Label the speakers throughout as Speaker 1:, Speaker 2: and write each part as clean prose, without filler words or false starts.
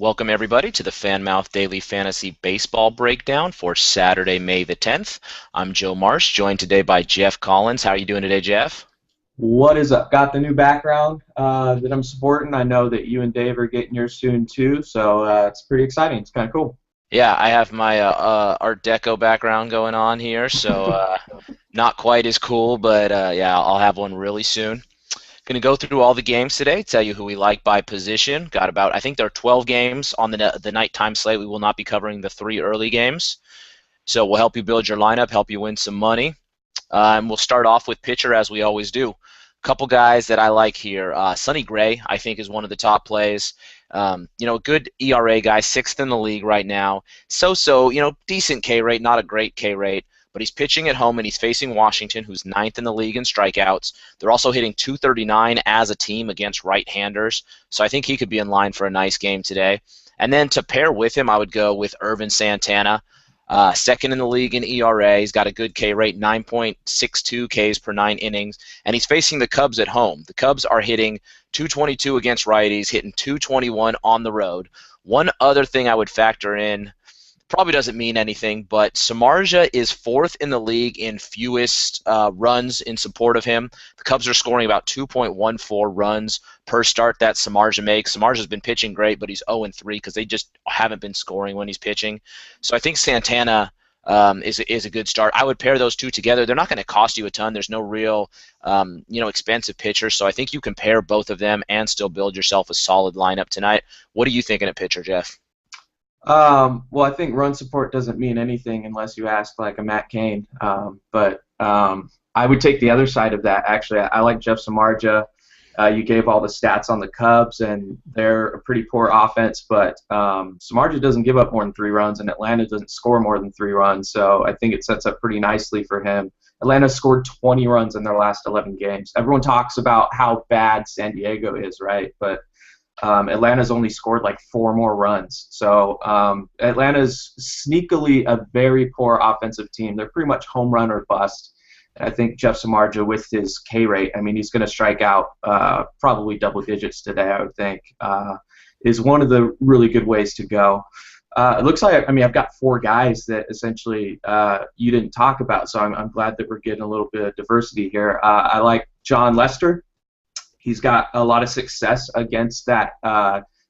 Speaker 1: Welcome everybody to the Fanmouth Daily Fantasy Baseball Breakdown for Saturday, May the 10th. I'm Joe Marsh, joined today by Jeff Collins. How are you doing today, Jeff?
Speaker 2: What is up? Got the new background that I'm supporting. I know that you and Dave are getting yours soon too, so it's pretty exciting. It's kind of cool.
Speaker 1: Yeah, I have my Art Deco background going on here, so not quite as cool, but yeah, I'll have one really soon. Going to go through all the games today, tell you who we like by position. Got about, I think there are 12 games on the nighttime slate. We will not be covering the 3 early games. So we'll help you build your lineup, help you win some money. And we'll start off with pitcher as we always do. A couple guys that I like here. Sonny Gray, I think, is one of the top plays. A good ERA guy, 6th in the league right now. So, decent K rate, not a great K rate. But he's pitching at home and he's facing Washington, who's 9th in the league in strikeouts. They're also hitting .239 as a team against right-handers. So I think he could be in line for a nice game today. And then to pair with him, I would go with Irvin Santana. 2nd in the league in ERA. He's got a good K rate, 9.62 Ks per 9 innings, and he's facing the Cubs at home. The Cubs are hitting .222 against righties, hitting .221 on the road. One other thing I would factor in, probably doesn't mean anything, but Samardzija is 4th in the league in fewest runs in support of him. The Cubs are scoring about 2.14 runs per start that Samardzija makes. Samardzija's been pitching great, but he's 0-3 because they just haven't been scoring when he's pitching. So I think Santana is a good start. I would pair those two together. They're not going to cost you a ton. There's no real expensive pitcher, so I think you can pair both of them and still build yourself a solid lineup tonight. What are you thinking at pitcher, Jeff?
Speaker 2: Well, I think run support doesn't mean anything unless you ask like a Matt Cain. But I would take the other side of that. Actually, I like Jeff Samardzija. You gave all the stats on the Cubs, and they're a pretty poor offense. But Samardzija doesn't give up more than 3 runs, and Atlanta doesn't score more than 3 runs. So I think it sets up pretty nicely for him. Atlanta scored 20 runs in their last 11 games. Everyone talks about how bad San Diego is, right? But Atlanta's only scored like 4 more runs. So Atlanta's sneakily a very poor offensive team. They're pretty much home run or bust. And I think Jeff Samardzija with his K rate, I mean, he's going to strike out probably double digits today, I would think, is one of the really good ways to go. It looks like, I mean, I've got 4 guys that essentially you didn't talk about, so I'm glad that we're getting a little bit of diversity here. I like John Lester. He's got a lot of success against that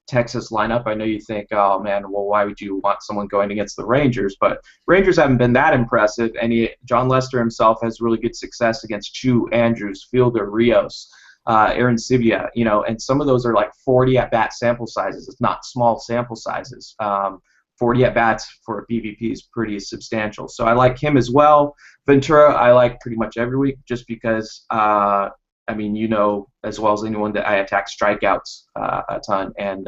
Speaker 2: Texas lineup. I know you think, oh, man, well, why would you want someone going against the Rangers? But Rangers haven't been that impressive, and John Lester himself has really good success against Chu, Andrews, Fielder, Rios, Aaron Sivia, and some of those are like 40 at-bat sample sizes. It's not small sample sizes. 40 at-bats for a PvP is pretty substantial. So I like him as well. Ventura I like pretty much every week just because I mean, as well as anyone that I attack strikeouts a ton, and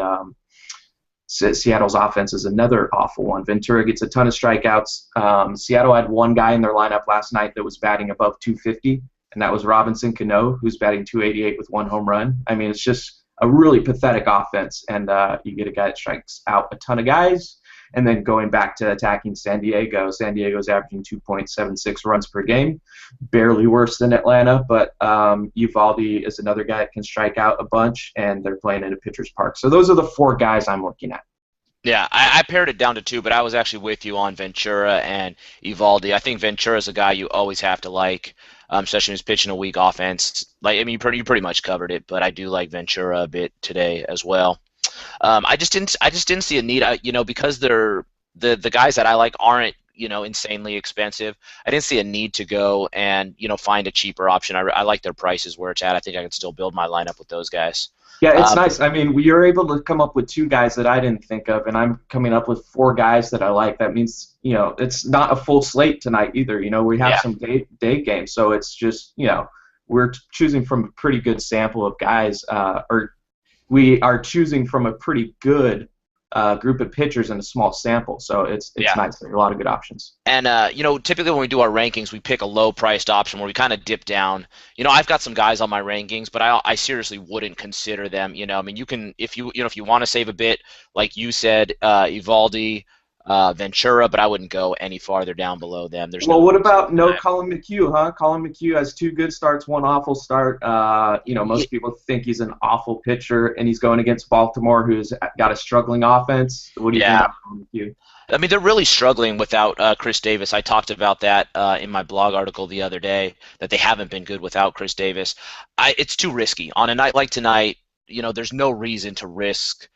Speaker 2: Seattle's offense is another awful one. Ventura gets a ton of strikeouts. Seattle had one guy in their lineup last night that was batting above 250, and that was Robinson Cano, who's batting 288 with 1 home run. I mean, it's just a really pathetic offense, and you get a guy that strikes out a ton of guys. And then going back to attacking San Diego's averaging 2.76 runs per game, barely worse than Atlanta, but Uvalde is another guy that can strike out a bunch, and they're playing in a pitcher's park. So those are the 4 guys I'm looking at.
Speaker 1: Yeah, I pared it down to 2, but I was actually with you on Ventura and Evaldi. I think Ventura is a guy you always have to like, especially when he's pitching a weak offense. You pretty much covered it, but I do like Ventura a bit today as well. I just didn't see a need, because they're the guys that I like aren't insanely expensive. I didn't see a need to go and find a cheaper option. I like their prices where it's at. I think I can still build my lineup with those guys.
Speaker 2: Yeah, it's nice. I mean, we were able to come up with 2 guys that I didn't think of, and I'm coming up with 4 guys that I like. That means it's not a full slate tonight either. We have some day games, so it's just we're choosing from a pretty good sample of guys, or we are choosing from a pretty good group of pitchers in a small sample, so it's nice. There are a lot of good options.
Speaker 1: And typically when we do our rankings, we pick a low-priced option where we kind of dip down. I've got some guys on my rankings, but I seriously wouldn't consider them. I mean, you can if you want to save a bit, like you said, Evaldi, Ventura, but I wouldn't go any farther down below them. There's
Speaker 2: Well,
Speaker 1: no
Speaker 2: what
Speaker 1: reason
Speaker 2: about no
Speaker 1: why.
Speaker 2: Colin McHugh, huh? Colin McHugh has 2 good starts, 1 awful start.
Speaker 1: Yeah,
Speaker 2: Most people think he's an awful pitcher, and he's going against Baltimore, who's got a struggling offense. What do you think
Speaker 1: yeah.
Speaker 2: about Colin McHugh?
Speaker 1: I mean, they're really struggling without Chris Davis. I talked about that in my blog article the other day, that they haven't been good without Chris Davis. It's too risky. On a night like tonight, there's no reason to risk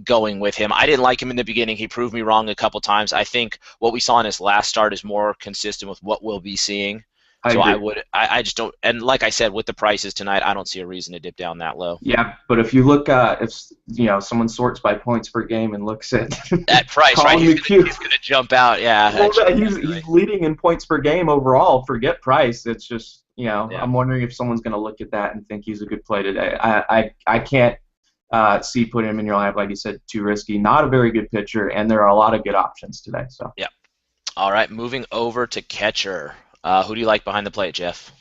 Speaker 1: going with him. I didn't like him in the beginning. He proved me wrong a couple times. I think what we saw in his last start is more consistent with what we'll be seeing.
Speaker 2: I
Speaker 1: So
Speaker 2: agree.
Speaker 1: I just don't. And like I said, with the prices tonight, I don't see a reason to dip down that low.
Speaker 2: Yeah, but if you look, if someone sorts by points per game and looks at
Speaker 1: At price, right?
Speaker 2: Colin McHugh,
Speaker 1: He's gonna jump out. Yeah,
Speaker 2: well,
Speaker 1: definitely.
Speaker 2: he's leading in points per game overall. Forget price. It's just
Speaker 1: Yeah.
Speaker 2: I'm wondering if someone's going to look at that and think he's a good play today. I can't see putting him in your lineup, like you said, too risky. Not a very good pitcher, and there are a lot of good options today. So.
Speaker 1: Yeah. All right, moving over to catcher. Who do you like behind the plate, Jeff?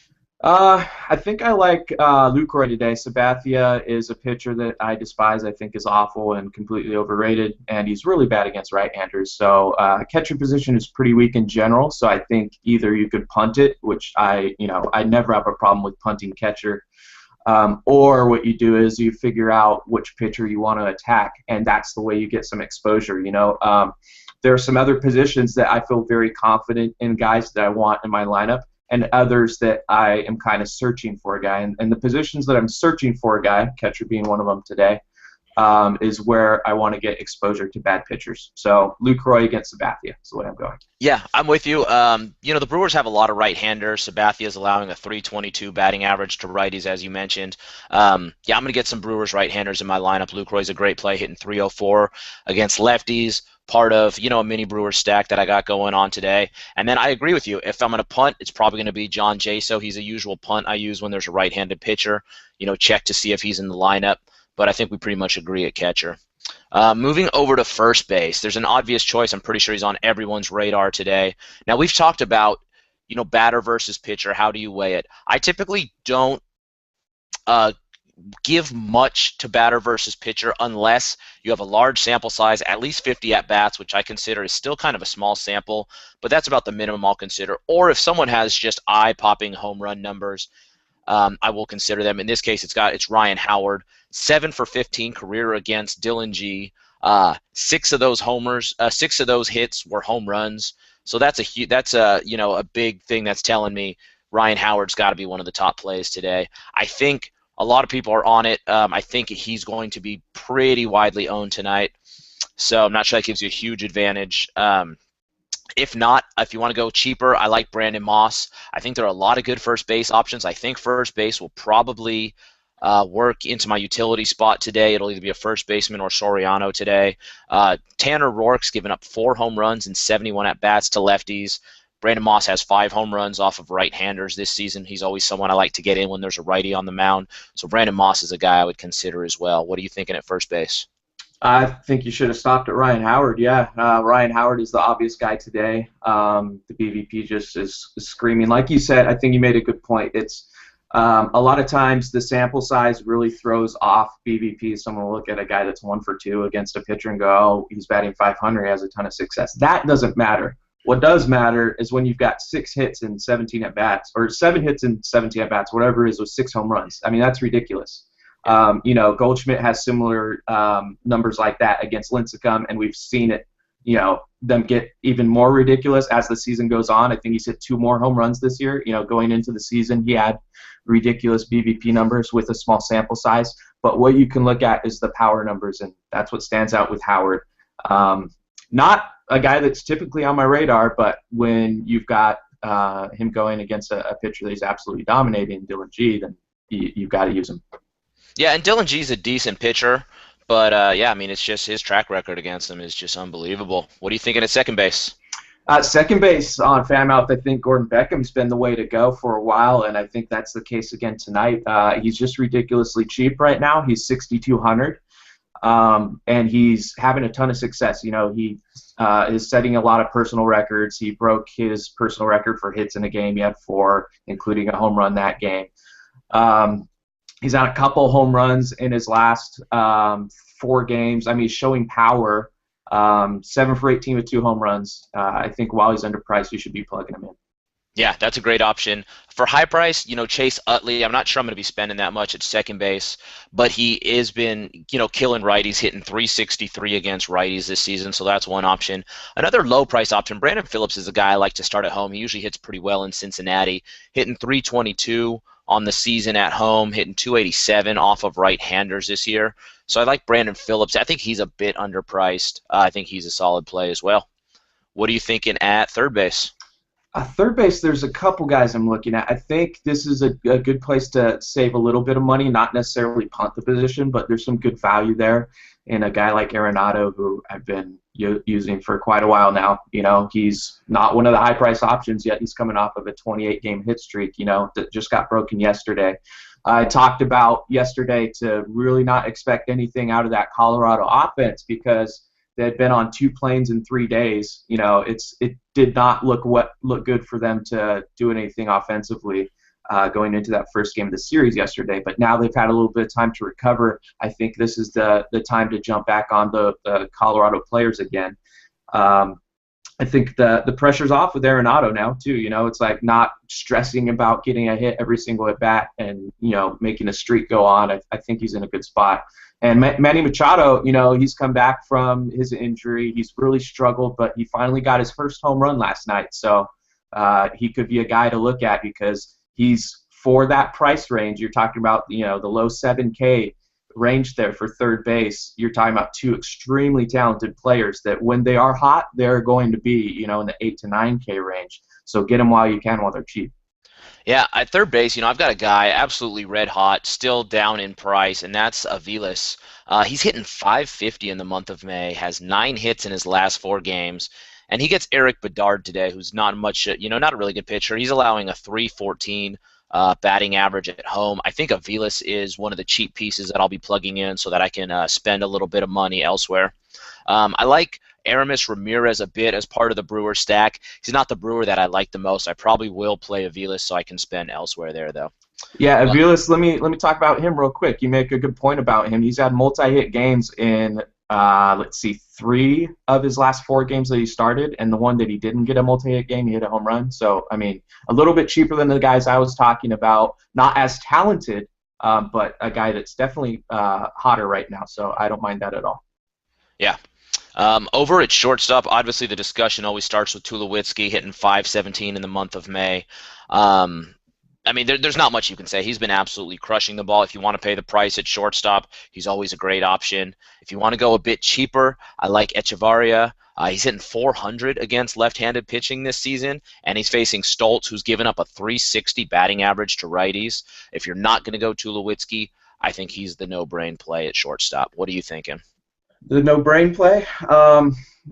Speaker 2: I think I like Lucroy today. Sabathia is a pitcher that I despise. I think is awful and completely overrated, and he's really bad against right-handers. So catcher position is pretty weak in general. So I think either you could punt it, which I never have a problem with punting catcher, or what you do is you figure out which pitcher you want to attack, and that's the way you get some exposure. There are some other positions that I feel very confident in guys that I want in my lineup, and others that I am kind of searching for a guy. And the positions that I'm searching for a guy, catcher being one of them today, is where I want to get exposure to bad pitchers. So Lucroy against Sabathia is the way I'm going.
Speaker 1: Yeah, I'm with you. The Brewers have a lot of right-handers. Sabathia is allowing a 322 batting average to righties, as you mentioned. Yeah, I'm going to get some Brewers right-handers in my lineup. Lucroy's a great play, hitting 304 against lefties. Part of a mini Brewers stack that I got going on today. And then I agree with you. If I'm going to punt, it's probably going to be John Jaso. He's a usual punt I use when there's a right-handed pitcher. Check to see if he's in the lineup. But I think we pretty much agree at catcher. Moving over to first base, there's an obvious choice. I'm pretty sure he's on everyone's radar today. Now, we've talked about, batter versus pitcher. How do you weigh it? I typically don't give much to batter versus pitcher unless you have a large sample size, at least 50 at-bats, which I consider is still kind of a small sample, but that's about the minimum I'll consider. Or if someone has just eye-popping home run numbers, I will consider them. In this case, it's Ryan Howard, 7 for 15 career against Dylan G. 6 of those homers, 6 of those hits were home runs. So that's a big thing that's telling me Ryan Howard's got to be one of the top plays today. I think a lot of people are on it. I think he's going to be pretty widely owned tonight. So I'm not sure that gives you a huge advantage. If not, if you want to go cheaper, I like Brandon Moss. I think there are a lot of good first base options. I think first base will probably work into my utility spot today. It'll either be a first baseman or Soriano today. Tanner Rourke's given up 4 home runs and 71 at-bats to lefties. Brandon Moss has 5 home runs off of right-handers this season. He's always someone I like to get in when there's a righty on the mound. So Brandon Moss is a guy I would consider as well. What are you thinking at first base?
Speaker 2: I think you should have stopped at Ryan Howard. Yeah, Ryan Howard is the obvious guy today. The BVP just is screaming. Like you said, I think you made a good point. It's a lot of times the sample size really throws off BVP. Someone will look at a guy that's 1 for 2 against a pitcher and go, oh, he's batting 500, he has a ton of success. That doesn't matter. What does matter is when you've got 6 hits and 17 at-bats, or 7 hits and 17 at-bats, whatever it is, with 6 home runs. I mean, that's ridiculous. Goldschmidt has similar numbers like that against Lincecum, and we've seen it, them get even more ridiculous as the season goes on. I think he's hit 2 more home runs this year. Going into the season, he had ridiculous BVP numbers with a small sample size. But what you can look at is the power numbers, and that's what stands out with Howard. Not a guy that's typically on my radar, but when you've got him going against a pitcher that he's absolutely dominating, Dylan G, then you've got to use him.
Speaker 1: Yeah, and Dylan G's a decent pitcher, but yeah, I mean, it's just his track record against him is just unbelievable. What are you thinking at second base?
Speaker 2: Second base on Fanmouth, I think Gordon Beckham's been the way to go for a while, and I think that's the case again tonight. He's just ridiculously cheap right now. He's 6,200, and he's having a ton of success. He is setting a lot of personal records. He broke his personal record for hits in a game. He had 4, including a home run that game. He's on a couple home runs in his last 4 games. I mean, he's showing power. 7 for 18 with 2 home runs. I think while he's underpriced, you should be plugging him in.
Speaker 1: Yeah, that's a great option. For high price, Chase Utley, I'm not sure I'm going to be spending that much at second base, but he has been, killing righties, hitting 363 against righties this season, so that's one option. Another low price option, Brandon Phillips is a guy I like to start at home. He usually hits pretty well in Cincinnati, hitting 322 on the season at home, hitting 287 off of right-handers this year. So I like Brandon Phillips. I think he's a bit underpriced. I think he's a solid play as well. What are you thinking at third base?
Speaker 2: Third base, there's a couple guys I'm looking at. I think this is a good place to save a little bit of money, not necessarily punt the position, but there's some good value there in a guy like Arenado, who I've been using for quite a while now. He's not one of the high-price options yet. He's coming off of a 28-game hit streak, that just got broken yesterday. I talked about yesterday to really not expect anything out of that Colorado offense because they had been on 2 planes in 3 days. It did not look good for them to do anything offensively going into that first game of the series yesterday. But now they've had a little bit of time to recover. I think this is the time to jump back on the Colorado players again. I think the pressure's off with Arenado now too. It's like not stressing about getting a hit every single at bat and making a streak go on. I think he's in a good spot. And Manny Machado, he's come back from his injury. He's really struggled, but he finally got his first home run last night. So he could be a guy to look at because he's for that price range. You're talking about the low 7K range there for third base. You're talking about 2 extremely talented players that when they are hot, they're going to be in the 8 to 9K range. So get them while you can while they're cheap.
Speaker 1: Yeah, at third base, I've got a guy absolutely red hot, still down in price, and that's Aviles. He's hitting 550 in the month of May, has 9 hits in his last 4 games, and he gets Eric Bedard today, who's not much, not a really good pitcher. He's allowing a 314 batting average at home. I think Aviles is one of the cheap pieces that I'll be plugging in so that I can spend a little bit of money elsewhere. I like Aramis Ramirez a bit as part of the Brewer stack. He's not the Brewer that I like the most. I probably will play Aviles so I can spend elsewhere there, though.
Speaker 2: Yeah, Aviles, let me talk about him real quick. You make a good point about him. He's had multi-hit games in, 3 of his last 4 games that he started, and the one that he didn't get a multi-hit game, he hit a home run. So, a little bit cheaper than the guys I was talking about. Not as talented, but a guy that's definitely hotter right now. So I don't mind that at all.
Speaker 1: Yeah. Over at shortstop, obviously the discussion always starts with Tulowitzki hitting 517 in the month of May. There's not much you can say. He's been absolutely crushing the ball. If you want to pay the price at shortstop, he's always a great option. If you want to go a bit cheaper, I like Echevarria. He's hitting 400 against left-handed pitching this season, and he's facing Stoltz, who's given up a 360 batting average to righties. If you're not going to go Tulowitzki, I think he's the no-brain play at shortstop. What are you thinking?
Speaker 2: The no-brain play?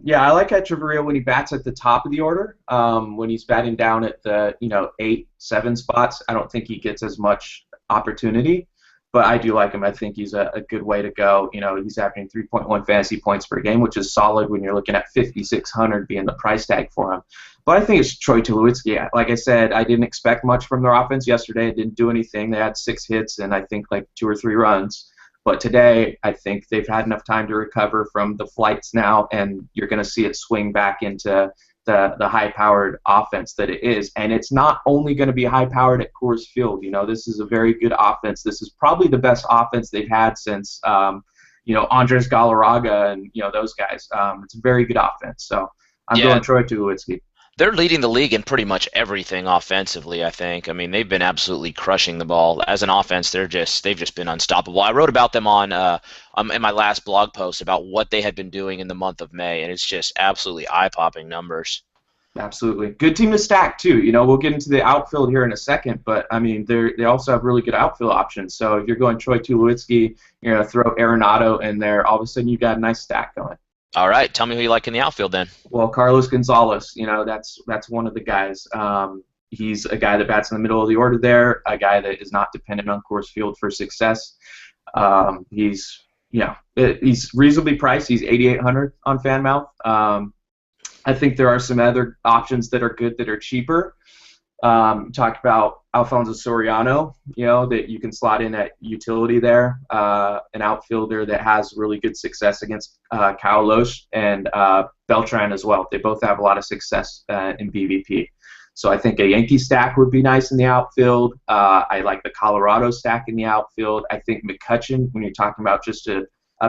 Speaker 2: Yeah, I like Echevarria when he bats at the top of the order. When he's batting down at the 8, 7 spots, I don't think he gets as much opportunity. But I do like him. I think he's a good way to go. He's averaging 3.1 fantasy points per game, which is solid when you're looking at 5,600 being the price tag for him. But I think it's Troy Tulowitzki. Like I said, I didn't expect much from their offense yesterday. It didn't do anything. They had 6 hits and I think like 2 or 3 runs. But today, I think they've had enough time to recover from the flights now, and you're going to see it swing back into the high-powered offense that it is. And it's not only going to be high-powered at Coors Field. This is a very good offense. This is probably the best offense they've had since, Andres Galarraga and, those guys. It's a very good offense. So I'm going Troy Tulowitzki.
Speaker 1: They're leading the league in pretty much everything offensively, I think. They've been absolutely crushing the ball. As an offense, they've just been unstoppable. I wrote about them on in my last blog post about what they had been doing in the month of May, and it's just absolutely eye-popping numbers.
Speaker 2: Absolutely. Good team to stack, too. We'll get into the outfield here in a second, but, they also have really good outfield options. So if you're going Troy Tulowitzki, you're going to throw Arenado in there, all of a sudden you've got a nice stack going.
Speaker 1: All right, tell me who you like in the outfield then.
Speaker 2: Well, Carlos Gonzalez, that's one of the guys. He's a guy that bats in the middle of the order there, a guy that is not dependent on Coors Field for success. He's reasonably priced. He's 8,800 on Fanmouth. I think there are some other options that are good that are cheaper. Talked about Alfonso Soriano, that you can slot in at utility there, an outfielder that has really good success against Kyle Loesch and Beltran as well. They both have a lot of success in BVP. So I think a Yankee stack would be nice in the outfield. I like the Colorado stack in the outfield. I think McCutchen, when you're talking about just a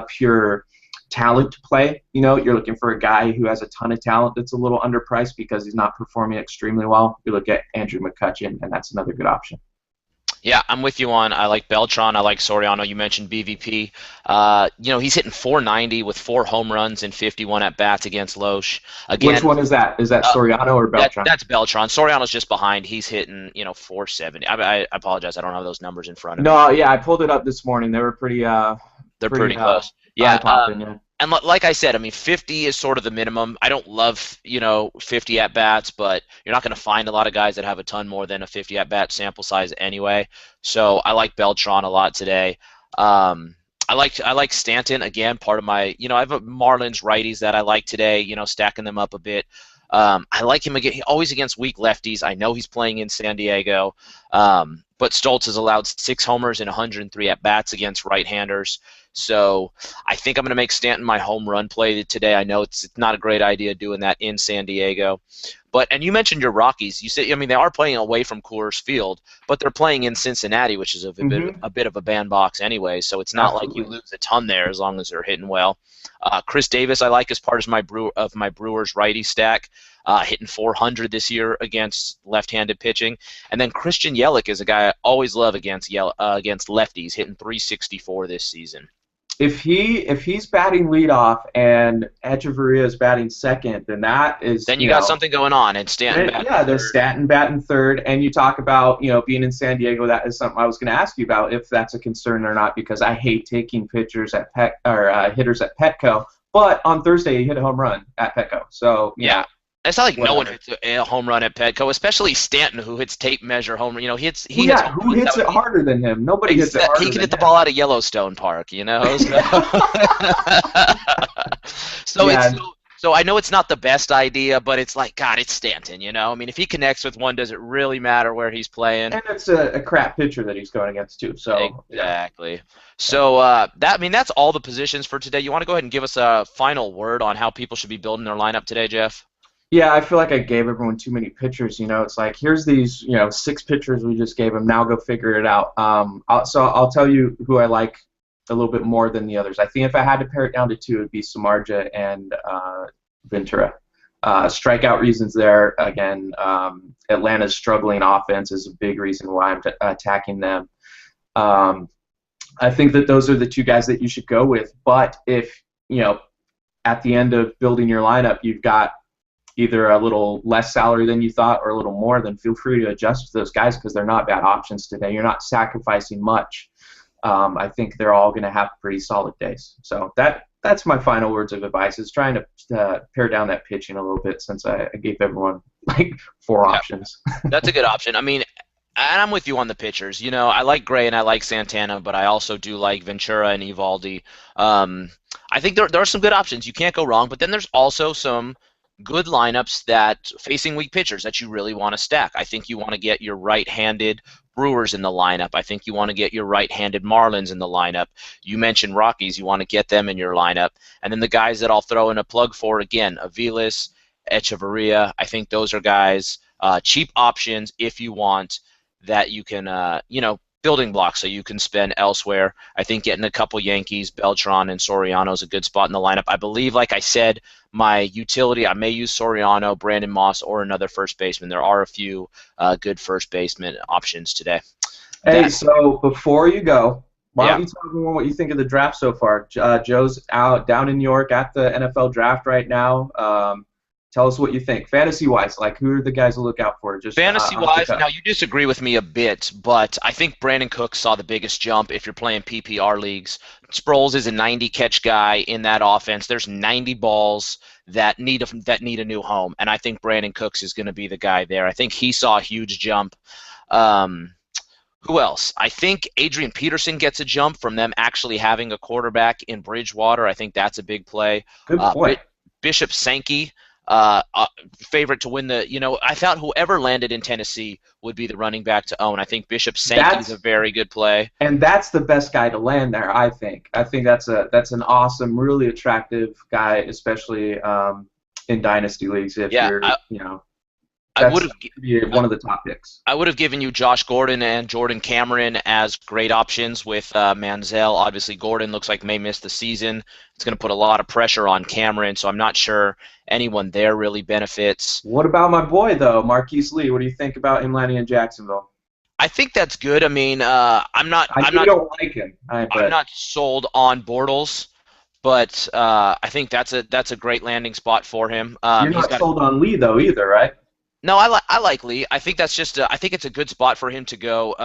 Speaker 2: pure talent play, you're looking for a guy who has a ton of talent that's a little underpriced because he's not performing extremely well. You look at Andrew McCutchen, and that's another good option.
Speaker 1: Yeah, I'm with you on. I like Beltran. I like Soriano. You mentioned BVP. He's hitting 490 with 4 home runs and 51 at bats against Loesch.
Speaker 2: Which one is that? Is that Soriano or Beltran?
Speaker 1: That's Beltran. Soriano's just behind. He's hitting 470. I apologize. I don't have those numbers in front of me.
Speaker 2: No, yeah, I pulled it up this morning. They were pretty.
Speaker 1: They're pretty close. Yeah. And like I said, I mean, 50 is sort of the minimum. I don't love, 50 at-bats, but you're not going to find a lot of guys that have a ton more than a 50 at-bat sample size anyway. So I like Beltran a lot today. I like Stanton, again, part of my, I have a Marlins righties that I like today, stacking them up a bit. I like him again, always against weak lefties. I know he's playing in San Diego, but Stoltz has allowed 6 homers and 103 at-bats against right-handers. So I think I'm going to make Stanton my home run play today. I know it's not a great idea doing that in San Diego. And you mentioned your Rockies. You said, they are playing away from Coors Field, but they're playing in Cincinnati, which is a bit of a bandbox anyway. So it's not like you lose a ton there as long as they're hitting well. Chris Davis I like as part of my Brewers righty stack, hitting 400 this year against left-handed pitching. And then Christian Yelich is a guy I always love against lefties, hitting 364 this season.
Speaker 2: If he's batting leadoff and Echeverria is batting second, then that is
Speaker 1: then you got something going on. And Stanton,
Speaker 2: there's Stanton batting third, and you talk about being in San Diego. That is something I was going to ask you about if that's a concern or not, because I hate taking pitchers at hitters at Petco. But on Thursday he hit a home run at Petco, so
Speaker 1: yeah. It's not like no one hits a home run at Petco, especially Stanton, who hits tape measure home run. He hits
Speaker 2: who hits it harder than him? Nobody hits it harder than him.
Speaker 1: He can hit the ball out of Yellowstone Park, So I know it's not the best idea, but it's like, God, it's Stanton, I mean, if he connects with one, does it really matter where he's playing?
Speaker 2: And it's a crap pitcher that he's going against too. So
Speaker 1: exactly. Yeah. So that's all the positions for today. You want to go ahead and give us a final word on how people should be building their lineup today, Jeff?
Speaker 2: Yeah, I feel like I gave everyone too many pitchers. It's like, here's these 6 pitchers we just gave them. Now go figure it out. I'll tell you who I like a little bit more than the others. I think if I had to pare it down to 2, it would be Samardzija and Ventura. Strikeout reasons there. Again, Atlanta's struggling offense is a big reason why I'm attacking them. I think that those are the 2 guys that you should go with. But if, at the end of building your lineup, you've got either a little less salary than you thought or a little more, then feel free to adjust to those guys because they're not bad options today. You're not sacrificing much. I think they're all going to have pretty solid days. So that's my final words of advice, is trying to pare down that pitching a little bit, since I gave everyone like 4 options.
Speaker 1: That's a good option. I mean, and I'm with you on the pitchers. I like Gray and I like Santana, but I also do like Ventura and Eovaldi. I think there are some good options. You can't go wrong, but then there's also some good lineups that facing weak pitchers that you really want to stack. I think you want to get your right-handed Brewers in the lineup. I think you want to get your right-handed Marlins in the lineup. You mentioned Rockies. You want to get them in your lineup. And then the guys that I'll throw in a plug for, again, Aviles, Echeverria. I think those are guys, cheap options if you want, that you can, building blocks so you can spend elsewhere. I think getting a couple Yankees, Beltran and Soriano is a good spot in the lineup. I believe, like I said, my utility, I may use Soriano, Brandon Moss, or another first baseman. There are a few good first baseman options today.
Speaker 2: Hey, so before you go, why don't you tell everyone what you think of the draft so far? Joe's out down in New York at the NFL draft right now. Tell us what you think, fantasy-wise. Like, who are the guys to look out for? Just
Speaker 1: fantasy-wise, now you disagree with me a bit, but I think Brandon Cooks saw the biggest jump if you're playing PPR leagues. Sproles is a 90-catch guy in that offense. There's 90 balls that need a new home, and I think Brandon Cooks is going to be the guy there. I think he saw a huge jump. Who else? I think Adrian Peterson gets a jump from them actually having a quarterback in Bridgewater. I think that's a big play.
Speaker 2: Good point.
Speaker 1: Bishop Sankey. favorite to win the. I thought whoever landed in Tennessee would be the running back to own. I think Bishop Sankey is a
Speaker 2: That's
Speaker 1: very good play.
Speaker 2: and that's the best guy to land there. I think. I think that's an awesome, really attractive guy, especially in dynasty leagues. If
Speaker 1: Yeah,
Speaker 2: you're,
Speaker 1: I would
Speaker 2: that's
Speaker 1: have.
Speaker 2: one of the top picks.
Speaker 1: I would have given you Josh Gordon and Jordan Cameron as great options with Manziel. Obviously, Gordon looks like may miss the season. It's going to put a lot of pressure on Cameron, so I'm not sure anyone there really benefits.
Speaker 2: What about my boy though, Marquise Lee? What do you think about him landing in Jacksonville?
Speaker 1: I think that's good. I mean, I'm not,
Speaker 2: I know you don't like him,
Speaker 1: I'm
Speaker 2: but
Speaker 1: not sold on Bortles, but I think that's a great landing spot for him.
Speaker 2: you're
Speaker 1: He's
Speaker 2: not
Speaker 1: got
Speaker 2: sold on Lee though either, right?
Speaker 1: no, I like Lee. I think that's just I think it's a good spot for him to go.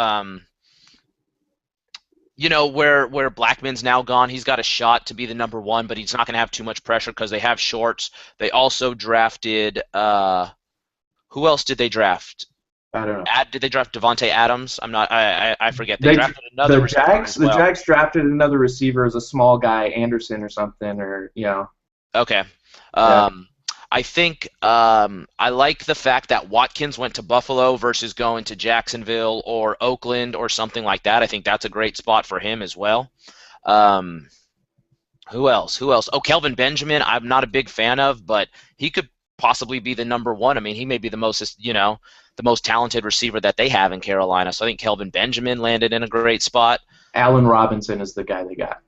Speaker 1: Where Blackman's now gone, he's got a shot to be the number one, but he's not going to have too much pressure because they have shorts. They also drafted who else did they draft?
Speaker 2: I don't know.
Speaker 1: Did they draft Devontae Adams? I'm not. I forget. They
Speaker 2: They
Speaker 1: drafted another
Speaker 2: the
Speaker 1: receiver
Speaker 2: Jags
Speaker 1: as
Speaker 2: the
Speaker 1: well.
Speaker 2: Jags drafted another receiver as a small guy, Anderson or something, or
Speaker 1: Okay.
Speaker 2: yeah.
Speaker 1: I think I like the fact that Watkins went to Buffalo versus going to Jacksonville or Oakland or something like that. I think that's a great spot for him as well. Um, who else? Who else? Oh, Kelvin Benjamin. I'm not a big fan of, but he could possibly be the number one. I mean, he may be the most talented receiver that they have in Carolina. So I think Kelvin Benjamin landed in a great spot.
Speaker 2: Allen Robinson is the guy they got.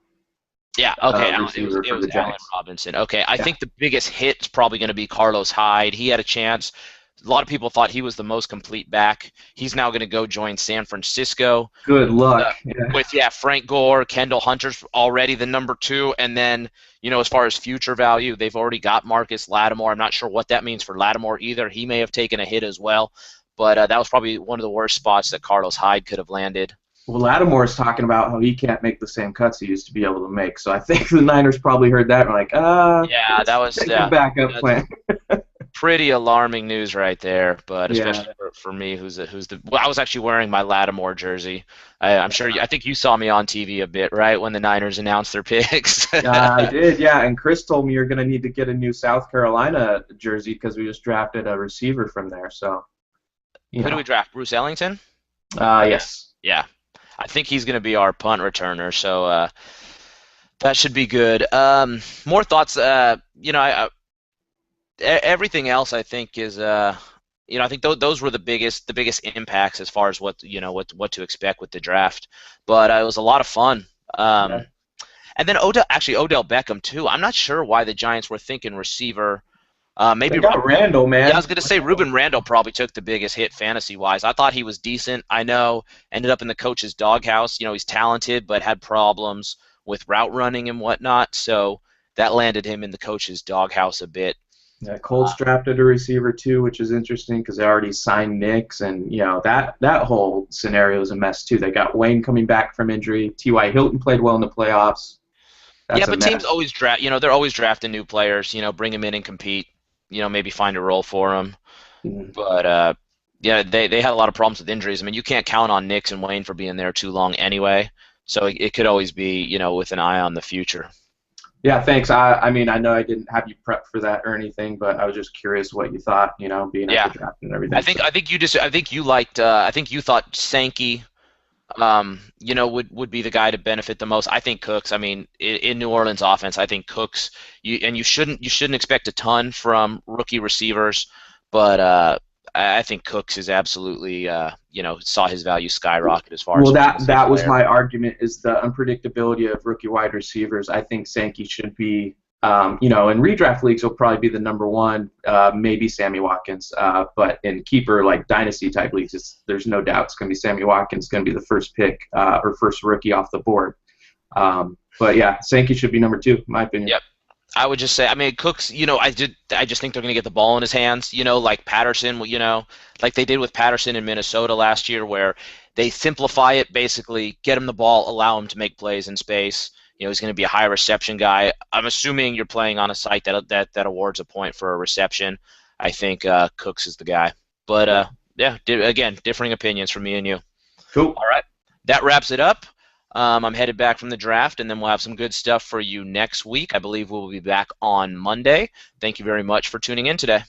Speaker 1: Yeah, okay.
Speaker 2: Receiver
Speaker 1: It
Speaker 2: for
Speaker 1: was
Speaker 2: the
Speaker 1: Allen
Speaker 2: Jags.
Speaker 1: Robinson. Okay, I
Speaker 2: Yeah.
Speaker 1: think the biggest hit is probably going to be Carlos Hyde. He had a chance. A lot of people thought he was the most complete back. He's now going to go join San Francisco
Speaker 2: Good
Speaker 1: with,
Speaker 2: luck. Yeah.
Speaker 1: Frank Gore, Kendall Hunter's already the number two, and then as far as future value, they've already got Marcus Lattimore. I'm not sure what that means for Lattimore either. He may have taken a hit as well, but that was probably one of the worst spots that Carlos Hyde could have landed.
Speaker 2: Well, Lattimore's talking about how he can't make the same cuts he used to be able to make. So I think the Niners probably heard that and were like,
Speaker 1: Yeah, that was
Speaker 2: take a backup plan.
Speaker 1: pretty alarming news right there, but
Speaker 2: Yeah.
Speaker 1: especially for me, well, I was actually wearing my Lattimore jersey. I'm sure. I think you saw me on TV a bit, right, when the Niners announced their picks.
Speaker 2: I did, yeah. And Chris told me you're going to need to get a new South Carolina jersey because we just drafted a receiver from there. So,
Speaker 1: Who do we draft? Bruce Ellington?
Speaker 2: Yes.
Speaker 1: Yeah, I think he's going to be our punt returner, so that should be good. More thoughts. Everything else I think is I think those were the biggest impacts as far as what to expect with the draft. But it was a lot of fun.
Speaker 2: Yeah.
Speaker 1: And then Odell Beckham too. I'm not sure why the Giants were thinking receiver. Maybe
Speaker 2: They got Randall, man.
Speaker 1: Yeah, I was going to say Ruben Randall probably took the biggest hit fantasy-wise. I thought he was decent. I know, ended up in the coach's doghouse. He's talented, but had problems with route running and whatnot. So that landed him in the coach's doghouse a bit.
Speaker 2: Yeah, Colts drafted a receiver too, which is interesting because they already signed Knicks, and that whole scenario is a mess too. They got Wayne coming back from injury. T.Y. Hilton played well in the playoffs. That's
Speaker 1: But
Speaker 2: a mess.
Speaker 1: teams always draft. They're always drafting new players. Bring them in and compete. Maybe find a role for them.
Speaker 2: Mhm.
Speaker 1: But they had a lot of problems with injuries. I mean, you can't count on Knicks and Wayne for being there too long anyway. So it could always be with an eye on the future.
Speaker 2: Yeah, thanks. I mean, I know I didn't have you prepped for that or anything, but I was just curious what you thought, being at the draft and everything.
Speaker 1: I think you liked. I think you thought Sankey, would be the guy to benefit the most. I think Cooks. I mean, in New Orleans offense, I think Cooks. You shouldn't expect a ton from rookie receivers, but I think Cooks is absolutely saw his value skyrocket as far as.
Speaker 2: Well, that was my argument, is the unpredictability of rookie wide receivers. I think Sankey should be, in redraft leagues, he'll probably be the number one, maybe Sammy Watkins. But in keeper, like dynasty type leagues, there's no doubt it's going to be Sammy Watkins, going to be the first pick or first rookie off the board. But yeah, Sankey should be number two, in my opinion.
Speaker 1: Yep. I would just say, I mean, Cooks, I just think they're going to get the ball in his hands, like Patterson, like they did with Patterson in Minnesota last year, where they simplify it, basically get him the ball, allow him to make plays in space. He's going to be a high reception guy. I'm assuming you're playing on a site that awards a point for a reception. I think Cooks is the guy. But, again, differing opinions from me and you.
Speaker 2: Cool.
Speaker 1: All right. That wraps it up. I'm headed back from the draft, and then we'll have some good stuff for you next week. I believe we'll be back on Monday. Thank you very much for tuning in today.